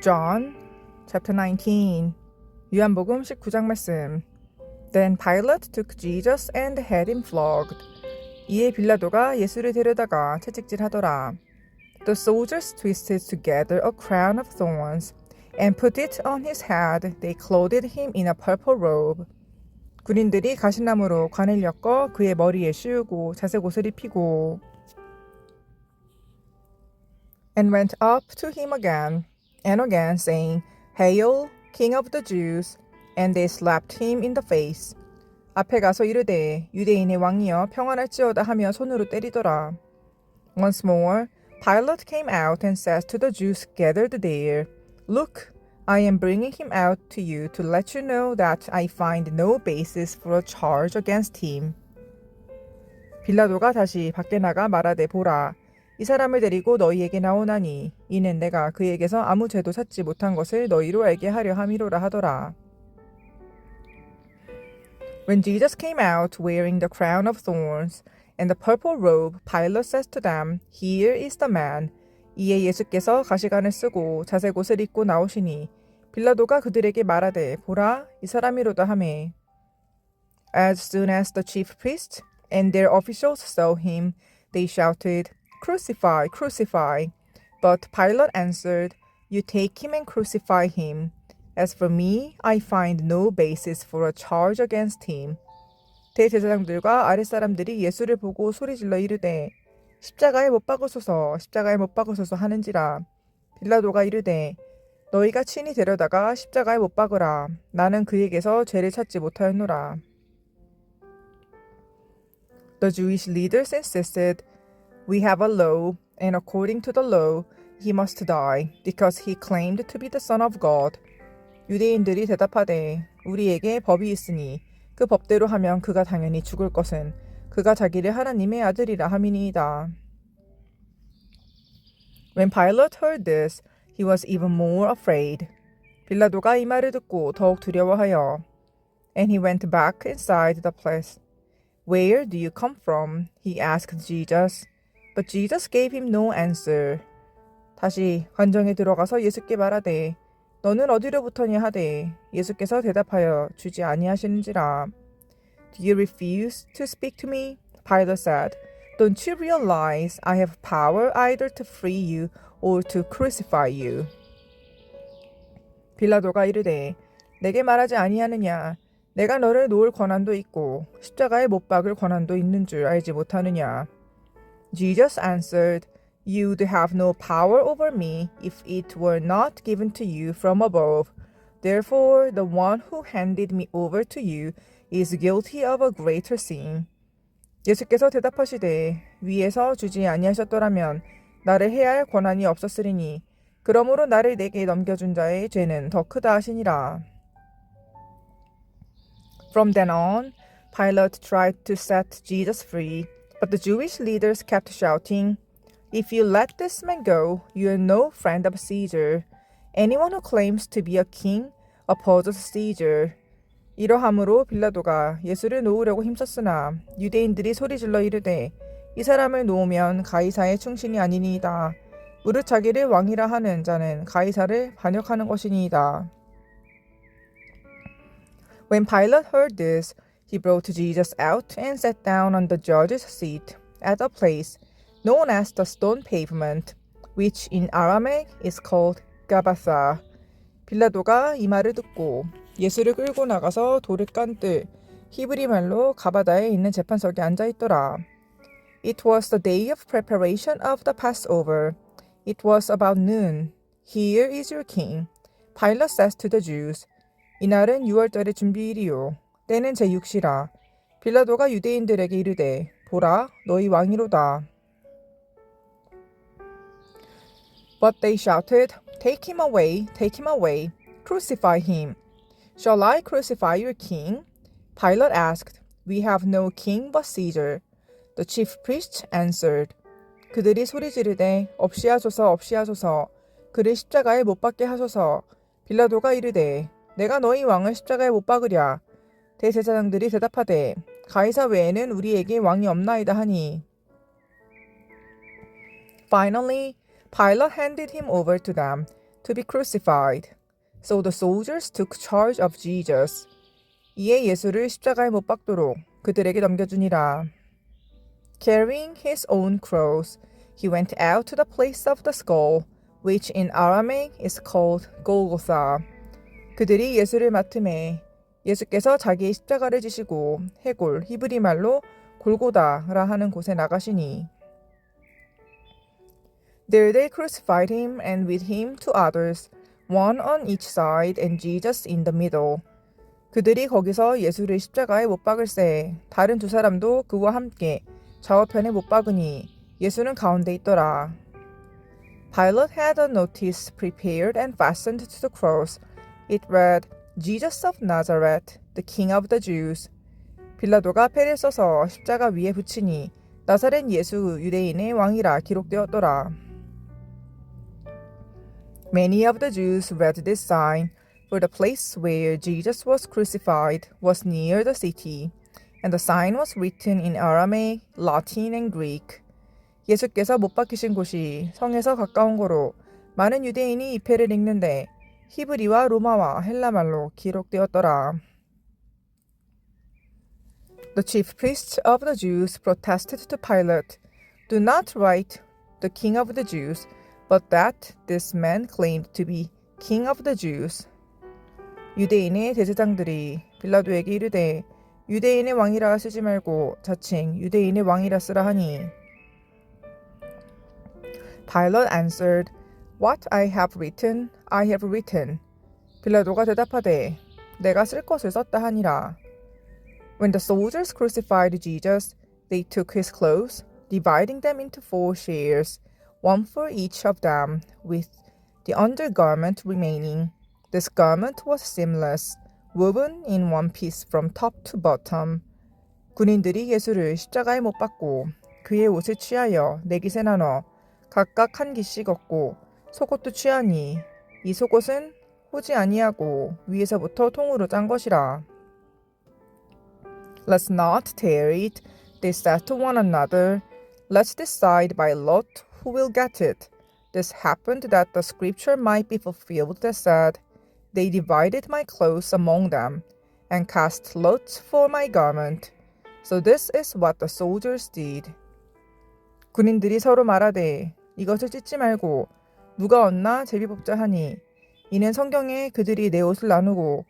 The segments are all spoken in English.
John chapter 19 요한복음 19장 말씀. Then Pilate took Jesus and had him flogged. 이에 빌라도가 예수를 데려다가 채찍질하더라. The soldiers twisted together a crown of thorns and put it on his head. They clothed him in a purple robe. 군인들이 가시나무로 관을 엮어 그의 머리에 씌우고 자색 옷을 입히고 and went up to him again and again, saying, Hail, King of the Jews! And they slapped him in the face. 앞에 가서 이르되 유대인의 왕이여 평안할지어다 하며 손으로 때리더라. Once more, Pilate came out and said to the Jews gathered there, Look, I am bringing him out to you to let you know that I find no basis for a charge against him. 빌라도가 다시 밖에 나가 말하되 보라. 이 사람을 데리고 너희에게 나오나니 이는 내가 그에게서 아무 죄도 찾지 못한 것을 너희로 알게 하려 함이로라 하더라. When Jesus came out wearing the crown of thorns and the purple robe, Pilate says to them, Here is the man. 이에 예수께서 가시관을 쓰고 자색 옷을 입고 나오시니 빌라도가 그들에게 말하되 보라 이 사람이로다 하매 As soon as the chief priests and their officials saw him, they shouted, Crucify, crucify. But Pilate answered, You take him and crucify him. As for me, I find no basis for a charge against him. 대제사장들과 아랫사람들이 예수를 보고 소리질러 이르되 십자가에 못 박으소서 십자가에 못 박으소서 하는지라. 빌라도가 이르되 너희가 친히 데려다가 십자가에 못 박으라. 나는 그에게서 죄를 찾지 못하였노라. The Jewish leaders insisted, We have a law, and according to the law, he must die, because he claimed to be the Son of God. 유대인들이 대답하되, 우리에게 법이 있으니 그 법대로 하면 그가 당연히 죽을 것은 그가 자기를 하나님의 아들이라 함이니이다. When Pilate heard this, he was even more afraid. 빌라도가 이 말을 듣고 더욱 두려워하여, and he went back inside the place. Where do you come from? He asked Jesus. But Jesus gave him no answer. 다시 관정에 들어가서 예수께 말하되 너는 어디로부터냐 하되 예수께서 대답하여 주지 아니하시는지라. Do you refuse to speak to me? Pilate said. Don't you realize I have power either to free you or to crucify you? 빌라도가 이르되 내게 말하지 아니하느냐? 내가 너를 놓을 권한도 있고 십자가에 못 박을 권한도 있는 줄 알지 못하느냐? Jesus answered, You'd have no power over me if it were not given to you from above. Therefore, the one who handed me over to you is guilty of a greater sin. 예수께서 대답하시되 위에서 주지 아니하셨더라면 나를 해야 할 권한이 없었으리니 그러므로 나를 내게 넘겨준 자의 죄는 더 크다 하시니라. From then on, Pilate tried to set Jesus free. But the Jewish leaders kept shouting, If you let this man go, you are no friend of Caesar. Anyone who claims to be a king opposes Caesar. 이러함으로 빌라도가 예수를 놓으려고 힘썼으나 유대인들이 소리질러 이르되 이 사람을 놓으면 가이사의 충신이 아니니이다. 무릇 자기를 왕이라 하는 자는 가이사를 반역하는 것이니이다. When Pilate heard this, he brought Jesus out and sat down on the judge's seat at a place known as the stone pavement, which in Aramaic is called Gabbatha. 빌라도가 이 말을 듣고 예수를 끌고 나가서 돌을 깐 뜰 히브리 말로 가바다에 있는 재판석에 앉아 있더라. It was the day of preparation of the Passover. It was about noon. Here is your king. Pilate says to the Jews. 이날은 6월절의 준비일이요. 때는 제6시라. 빌라도가 유대인들에게 이르되 보라 너희 왕이로다. But they shouted, Take him away, take him away, crucify him. Shall I crucify your king? Pilate asked, We have no king but Caesar. The chief priests answered. 그들이 소리 지르되 없이 하소서 없이 하소서 그를 십자가에 못 박게 하소서. 빌라도가 이르되 내가 너희 왕을 십자가에 못 박으랴. 대제사장들이 대답하되 가이사 외에는 우리에게 왕이 없나이다 하니. Finally, Pilate handed him over to them to be crucified. So the soldiers took charge of Jesus. 이에 예수를 십자가에 못 박도록 그들에게 넘겨주니라. Carrying his own cross, he went out to the place of the skull, which in Aramaic is called Golgotha. 그들이 예수를 맡음에 예수께서 자기의 십자가를 지시고 해골 히브리 말로 골고다라 하는 곳에 나가시니. There they crucified him and with him two others, one on each side and Jesus in the middle. 그들이 거기서 예수를 십자가에 못 박을새 다른 두 사람도 그와 함께 좌우편에 못 박으니 예수는 가운데 있더라. Pilate had a notice prepared and fastened to the cross. It read, Jesus of Nazareth, the King of the Jews. 빌라도가 패를 써서 십자가 위에 붙이니 나사렛 예수 유대인의 왕이라 기록되었더라. Many of the Jews read this sign, for the place where Jesus was crucified was near the city, and the sign was written in Aramaic, Latin, and Greek. 예수께서 못 박히신 곳이 성에서 가까운 거로 많은 유대인이 이 패를 읽는데 히브리와 로마와 헬라말로 기록되었더라. The chief priests of the Jews protested to Pilate, Do not write the King of the Jews, but that this man claimed to be King of the Jews. 유대인의 대제장들이 빌라도에게 이르되 유대인의 왕이라 쓰지 말고 자칭 유대인의 왕이라 쓰라 하니. Pilate answered, What I have written, I have written. 빌라도가 대답하되 내가 쓸 것을 썼다 하니라. When the soldiers crucified Jesus, they took his clothes, dividing them into 4 shares, one for each of them, with the undergarment remaining. This garment was seamless, woven in one piece from top to bottom. 군인들이 예수를 십자가에 못 박고 그의 옷을 취하여 4깃에 나눠 각각 한 깃씩 얻고 속옷도 취하니 이 속옷은 호지 아니하고 위에서부터 통으로 짠 것이라. Let's not tear it, they said to one another. Let's decide by lot who will get it. This happened that the scripture might be fulfilled that said, They divided my clothes among them, and cast lots for my garment. So this is what the soldiers did. 군인들이 서로 말하되 이것을 찢지 말고 누가 얻나 제비 뽑자 하니 이는 성경에 그들이 내 옷을 나누고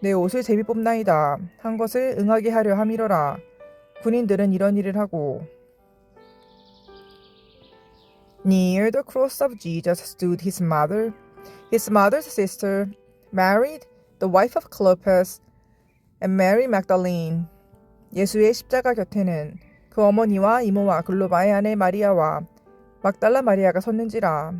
내 옷을 제비 뽑나이다 한 것을 응하게 하려 함이로라. 군인들은 이런 일을 하고. Near the cross of Jesus stood his mother's sister, Mary, the wife of Clopas, and Mary Magdalene. 예수의 십자가 곁에는 그 어머니와 이모와 글로바의 아내 마리아와 막달라 마리아가 섰는지라.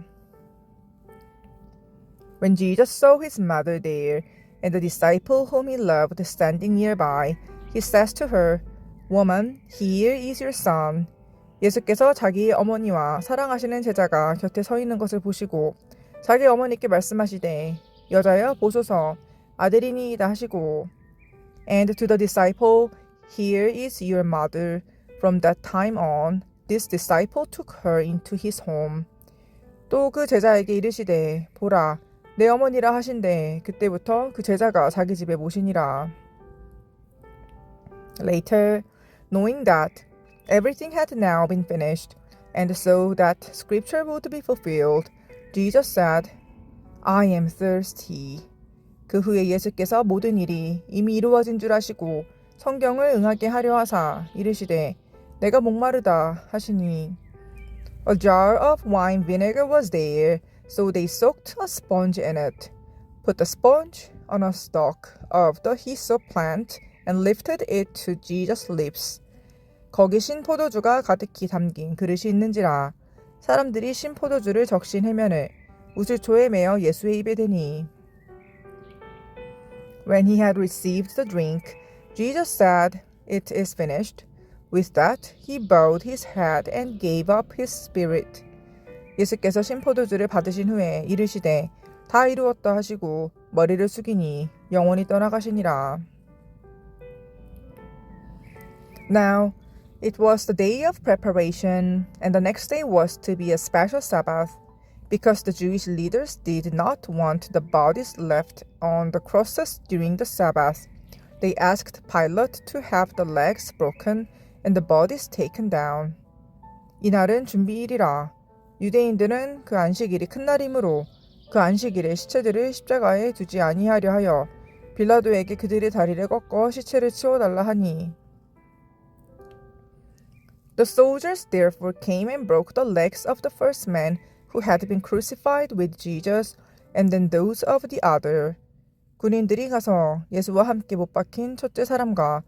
When Jesus saw his mother there, and the disciple whom he loved standing nearby, he says to her, Woman, here is your son. 예수께서 자기의 어머니와 사랑하시는 제자가 곁에 서 있는 것을 보시고 자기 어머니께 말씀하시되 여자여 보소서 아들이니이다 하시고 And to the disciple, Here is your mother. From that time on, this disciple took her into his home. 또 그 제자에게 이르시되 보라 내 어머니라 하신대 그때부터 그 제자가 자기 집에 모시니라. Later, knowing that everything had now been finished, and so that scripture would be fulfilled, Jesus said, I am thirsty. 그 후에 예수께서 모든 일이 이미 이루어진 줄 아시고 성경을 응하게 하려 하사 이르시되 내가 목마르다 하시니. A jar of wine vinegar was there, so they soaked a sponge in it, put the sponge on a stalk of the hyssop plant, and lifted it to Jesus' lips. 거기 신포도주가 가득히 담긴 그릇이 있는지라 사람들이 신포도주를 적신 해면을 우슬초에 메어 예수의 입에 대니. When he had received the drink, Jesus said, It is finished. With that, he bowed his head and gave up his spirit. 예수께서 신포도주를 받으신 후에 이르시되 다 이루었다 하시고 머리를 숙이니 영원히 떠나가시니라. Now, it was the day of preparation, and the next day was to be a special Sabbath. Because the Jewish leaders did not want the bodies left on the crosses during the Sabbath, they asked Pilate to have the legs broken and the bodies taken down. 이날은 준비일이라 유대인들은 그 안식일이 큰 날이므로 그 안식일에 시체들을 십자가에 두지 아니하려 하여 빌라도에게 그들의 다리를 꺾어 시체를 치워달라 하니 The soldiers therefore came and broke the legs of the first man who had been crucified with Jesus and then those of the other. 군인들이 가서 예수와 함께 못 박힌 첫째 사람과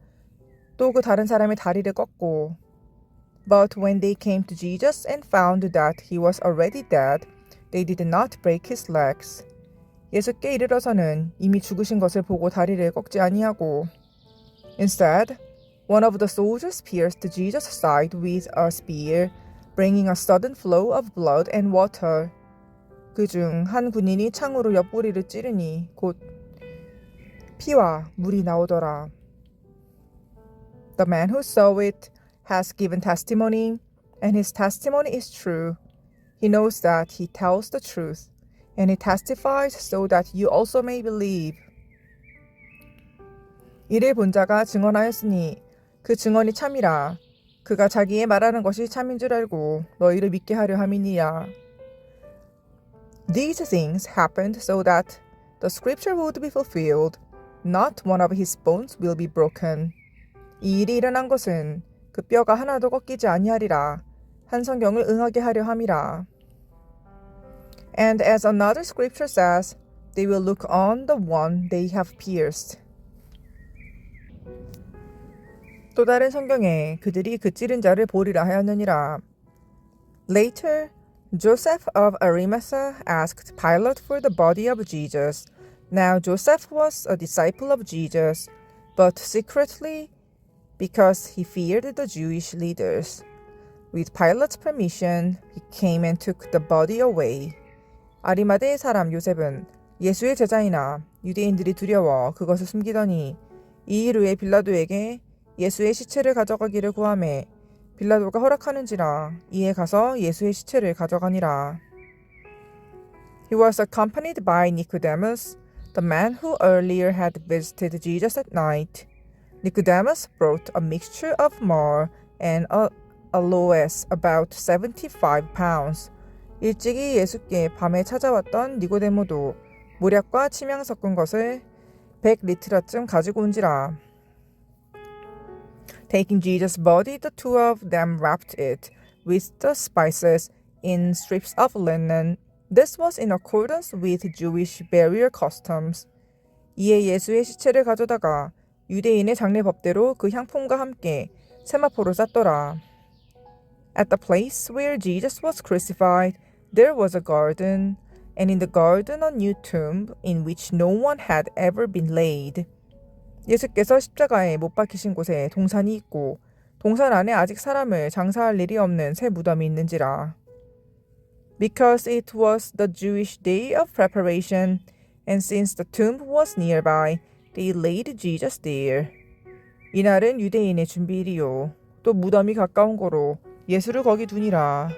또 그 다른 사람의 다리를 꺾고 But when they came to Jesus and found that he was already dead, they did not break his legs. 예수께 이르러서는 이미 죽으신 것을 보고 다리를 꺾지 아니하고 Instead, one of the soldiers pierced Jesus' side with a spear, bringing a sudden flow of blood and water. 그중 한 군인이 창으로 옆구리를 찌르니 곧 피와 물이 나오더라. The man who saw it has given testimony, and his testimony is true. He knows that he tells the truth, and he testifies so that you also may believe. 이를 본 자가 증언하였으니 그 증언이 참이라. 그가 자기의 말하는 것이 참인 줄 알고 너희를 믿게 하려 함이니라. These things happened so that the scripture would be fulfilled. Not one of his bones will be broken. 이 일이 일어난 것은 그 뼈가 하나도 꺾이지 아니하리라. 한 성경을 응하게 하려 함이라. And as another scripture says, they will look on the one they have pierced. 또 다른 성경에 그들이 그 찌른 자를 보리라 하였느니라. Later, Joseph of Arimathea asked Pilate for the body of Jesus. Now Joseph was a disciple of Jesus, but secretly because he feared the Jewish leaders. With Pilate's permission, he came and took the body away. 아리마대의 사람 요셉은 예수의 제자이나 유대인들이 두려워 그것을 숨기더니 이 일 후에 빌라도에게 예수의 시체를 가져가기를 구하매 빌라도가 허락하는지라 이에 가서 예수의 시체를 가져가니라. He was accompanied by Nicodemus, the man who earlier had visited Jesus at night. Nicodemus brought a mixture of myrrh and aloes, about 75 pounds. 일찍이 예수께 밤에 찾아왔던 니고데모도 모략과 침향 섞은 것을 100리트라쯤 가지고 온지라. Taking Jesus' body, the two of them wrapped it with the spices in strips of linen. This was in accordance with Jewish burial customs. 이에 예수의 시체를 가져다가 유대인의 장례 법대로 그 향품과 함께 세마포로 쌌더라. At the place where Jesus was crucified, there was a garden, and in the garden a new tomb in which no one had ever been laid. 예수께서 십자가에 못 박히신 곳에 동산이 있고 동산 안에 아직 사람을 장사할 일이 없는 새 무덤이 있는지라. Because it was the Jewish day of preparation, and since the tomb was nearby, they laid Jesus there. 이날은 유대인의 준비일이요. 또 무덤이 가까운 거로 예수를 거기 두니라.